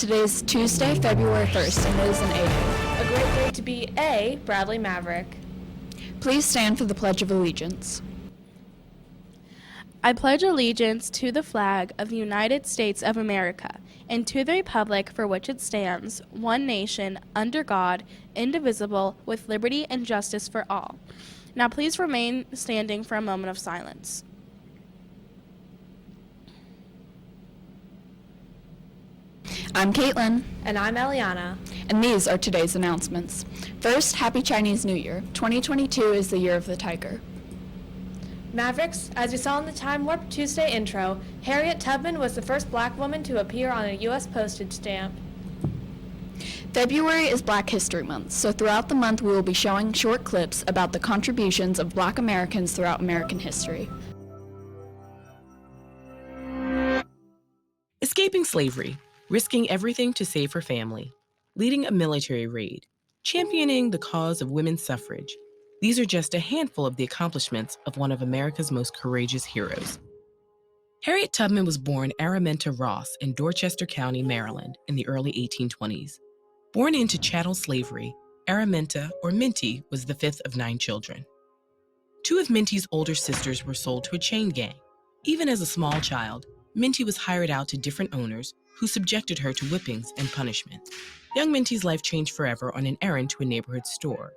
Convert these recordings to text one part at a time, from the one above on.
Today is Tuesday, February 1st, and it is an A. A great day to be a Bradley Maverick. Please stand for the Pledge of Allegiance. I pledge allegiance to the flag of the United States of America and to the republic for which it stands, one nation, under God, indivisible, with liberty and justice for all. Now please remain standing for a moment of silence. I'm Caitlin. And I'm Eliana. And these are today's announcements. First, Happy Chinese New Year. 2022 is the year of the tiger. Mavericks, as we saw in the Time Warp Tuesday intro, Harriet Tubman was the first black woman to appear on a U.S. postage stamp. February is Black History Month, so throughout the month we will be showing short clips about the contributions of Black Americans throughout American history. Escaping slavery, risking everything to save her family, leading a military raid, championing the cause of women's suffrage. These are just a handful of the accomplishments of one of America's most courageous heroes. Harriet Tubman was born Araminta Ross in Dorchester County, Maryland, in the early 1820s. Born into chattel slavery, Araminta, or Minty, was the fifth of 9 children. 2 of Minty's older sisters were sold to a chain gang. Even as a small child, Minty was hired out to different owners who subjected her to whippings and punishment. Young Minty's life changed forever on an errand to a neighborhood store.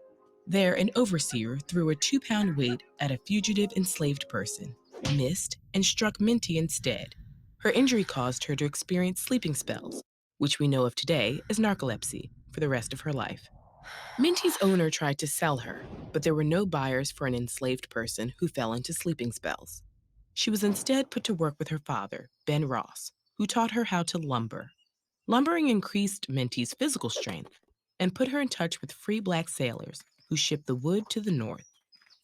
There, an overseer threw a 2-pound weight at a fugitive enslaved person, missed, and struck Minty instead. Her injury caused her to experience sleeping spells, which we know of today as narcolepsy, for the rest of her life. Minty's owner tried to sell her, but there were no buyers for an enslaved person who fell into sleeping spells. She was instead put to work with her father, Ben Ross, who taught her how to lumber. Lumbering increased Minty's physical strength and put her in touch with free black sailors who shipped the wood to the north.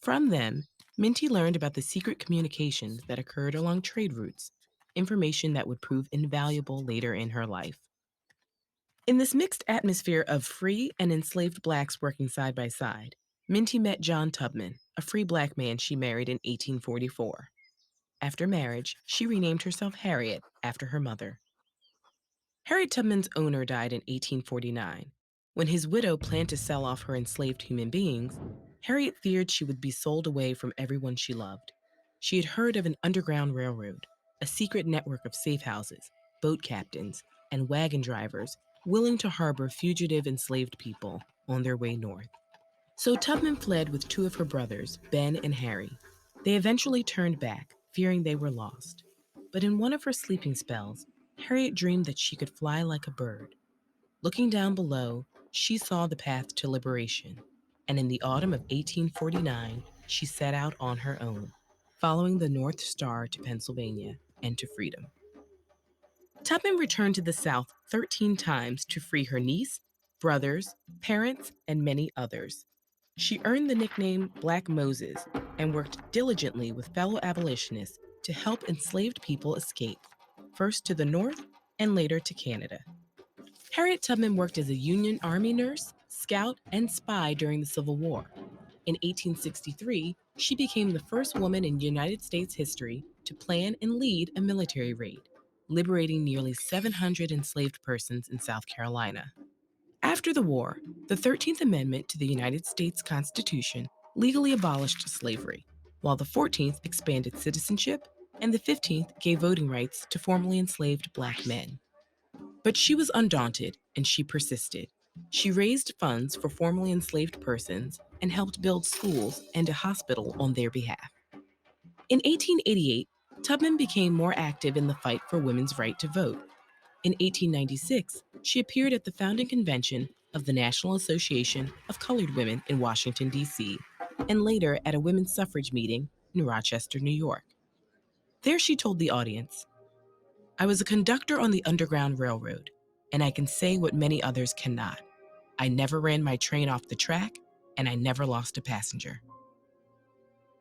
From them, Minty learned about the secret communications that occurred along trade routes, information that would prove invaluable later in her life. In this mixed atmosphere of free and enslaved blacks working side by side, Minty met John Tubman, a free black man she married in 1844. After marriage, she renamed herself Harriet after her mother. Harriet Tubman's owner died in 1849. When his widow planned to sell off her enslaved human beings, Harriet feared she would be sold away from everyone she loved. She had heard of an underground railroad, a secret network of safe houses, boat captains, and wagon drivers willing to harbor fugitive enslaved people on their way north. So Tubman fled with 2 of her brothers, Ben and Harry. They eventually turned back, fearing they were lost. But in one of her sleeping spells, Harriet dreamed that she could fly like a bird. Looking down below, she saw the path to liberation, and in the autumn of 1849, she set out on her own, following the North Star to Pennsylvania and to freedom. Tubman returned to the South 13 times to free her niece, brothers, parents, and many others. She earned the nickname Black Moses and worked diligently with fellow abolitionists to help enslaved people escape, first to the North and later to Canada. Harriet Tubman worked as a Union Army nurse, scout, and spy during the Civil War. In 1863, she became the first woman in United States history to plan and lead a military raid, liberating nearly 700 enslaved persons in South Carolina. After the war, the 13th Amendment to the United States Constitution legally abolished slavery, while the 14th expanded citizenship and the 15th gave voting rights to formerly enslaved black men. But she was undaunted, and she persisted. She raised funds for formerly enslaved persons and helped build schools and a hospital on their behalf. In 1888, Tubman became more active in the fight for women's right to vote. In 1896, she appeared at the founding convention of the National Association of Colored Women in Washington, D.C., and later at a women's suffrage meeting in Rochester, New York. There she told the audience, "I was a conductor on the Underground Railroad, and I can say what many others cannot. I never ran my train off the track, and I never lost a passenger."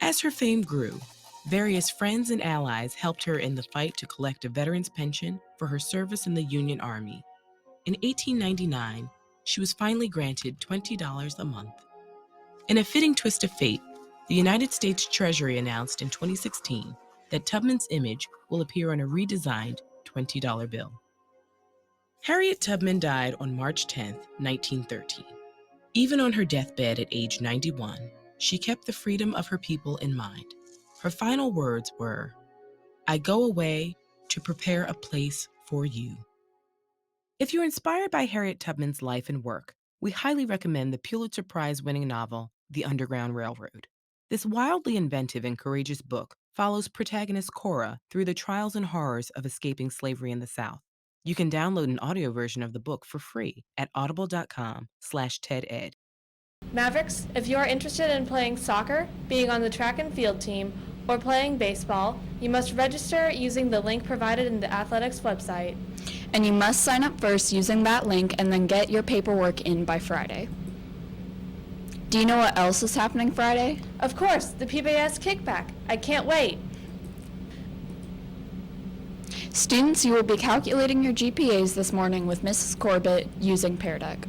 As her fame grew, various friends and allies helped her in the fight to collect a veteran's pension for her service in the Union Army. In 1899, she was finally granted $20 a month. In a fitting twist of fate, the United States Treasury announced in 2016 that Tubman's image will appear on a redesigned $20 bill. Harriet Tubman died on March 10, 1913. Even on her deathbed at age 91, she kept the freedom of her people in mind. Her final words were, "I go away to prepare a place for you." If you're inspired by Harriet Tubman's life and work, we highly recommend the Pulitzer Prize-winning novel, The Underground Railroad. This wildly inventive and courageous book follows protagonist Cora through the trials and horrors of escaping slavery in the South. You can download an audio version of the book for free at audible.com/TEDEd. Mavericks, if you are interested in playing soccer, being on the track and field team, or playing baseball, you must register using the link provided in the athletics website. And you must sign up first using that link and then get your paperwork in by Friday. Do you know what else is happening Friday? Of course, the PBS kickback. I can't wait. Students, you will be calculating your GPAs this morning with Mrs. Corbett using Pear Deck.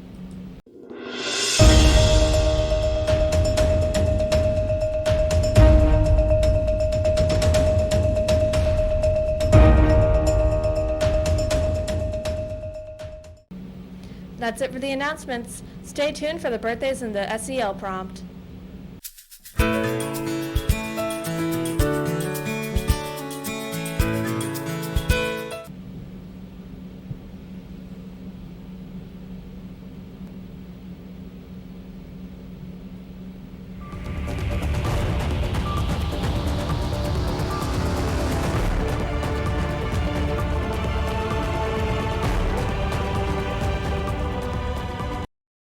That's it for the announcements. Stay tuned for the birthdays and the SEL prompt.